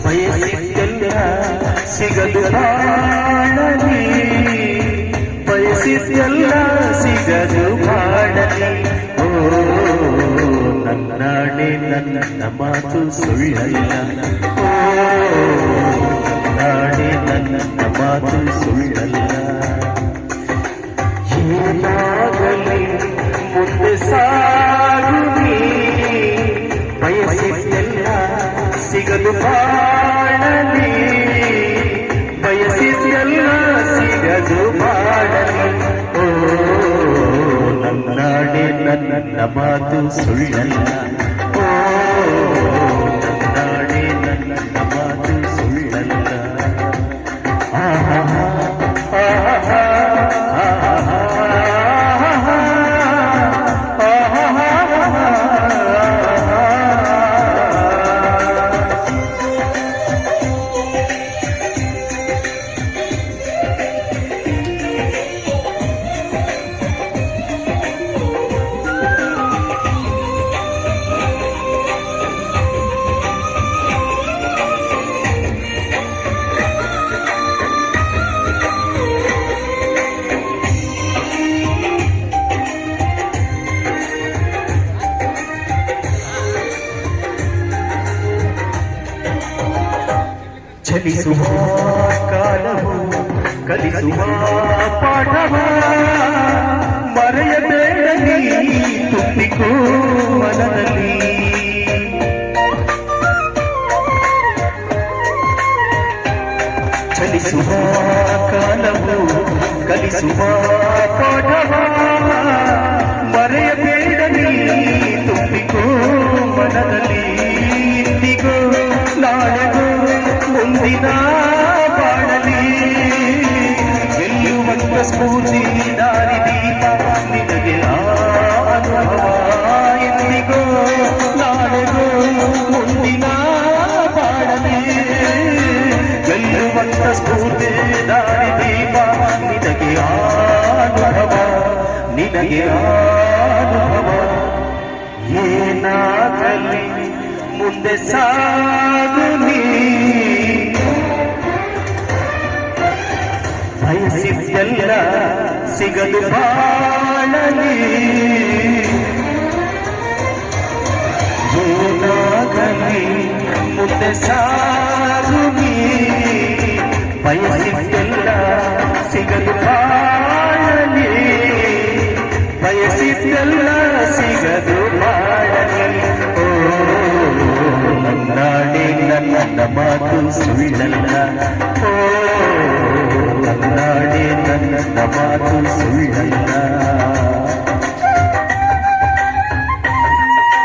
ಬಯಸಿದ್ದೆಲ್ಲ ಸಿಗದು ಬಾಳಲಿ, ಬಯಸಿದ್ದೆಲ್ಲ ಸಿಗದು ಬಾಳಲಿ. ಓ ನನ್ನಾಡೆ ನನ್ನ ಮಾತು ಸುಳ್ಳಲ್ಲ, ಓ ನನ್ನಾಡೆ ನನ್ನ ಮಾತು ಸುಳ್ಳಲ್ಲ. ಏನಾಗಲಿ ಮುಂದೆ ಸಾಗುನಿ, ಬಯಸಿದ್ದೆಲ್ಲ ಸಿಗಲು ಬಾಳಲಿ, ಬಯಸಿದ್ದೆಲ್ಲ ಸಿಗಲು ಬಾಳಲಿ. ಓ ನನ್ನಾಡೆ ನನ್ನ ಮಾತು ಸುಳ್ಳಲ್ಲ, ಓ ನನ್ನಾಡೆ ನನ್ನ ಮಾತು ಸುಳ್ಳಲ್ಲ. ಚಲಿಸುವ ಕಾಲವು ಕಲಿಸುವ ಪಾಠವ ಮರೆಯಬೇಡ ನೀ ತುಂಬಿಕೋ ಮನದಲ್ಲಿ. ಚಲಿಸುವ ಕಾಲವು ಕಲಿಸುವ ಪಾಠವ ಮರೆಯಬೇಡ ನೀ ತುಂಬಿಕೋ ಮನದಲ್ಲಿ. ಇಂದಿಗೋ ನಾಳೆಗೋ ಮುಂದಿನ ಬಾಳಲಿ ಗೆಲ್ಲುವಂತ ಸ್ಫೂರ್ತಿ ದಾರಿ ದೀಪ ನಿನಗೆ ಅನುಭವ. ಎಂದಿಗೋ ನಾಳೆಗೋ ಮುಂದಿನ ಬಾಳಲಿ ಗೆಲ್ಲುವಂತ ಸ್ಫೂರ್ತಿ ದಾರಿ ದೀಪ ನಿನಗೆ ಅನುಭವ, ನಿನಗೆ ಅನುಭವ. ಏನಾಗಲಿ ಮುಂದೆ ಸಾಗುನಿ, ಬಯಸಿದ್ದೆಲ್ಲ ಸಿಗಲು ಬಾಳಲಿ. ಏನಾಗಲಿ ಮುಂದೆ ಸಾಗುನಿ, ಬಯಸಿದ್ದೆಲ್ಲ ಸಿಗಲು ಬಾಳಲಿ, ಬಯಸಿದ್ದೆಲ್ಲ ಸಿಗಲು ಬಾಳಲಿ. ಓ ನನ್ನಾಡೆ ನನ್ನ ಮಾತು ಸುಳ್ಳಲ್ಲ, ಓ ನನ್ನಾಡೆ ನನ್ನ ಮಾತು ಸುಳ್ಳಲ್ಲ.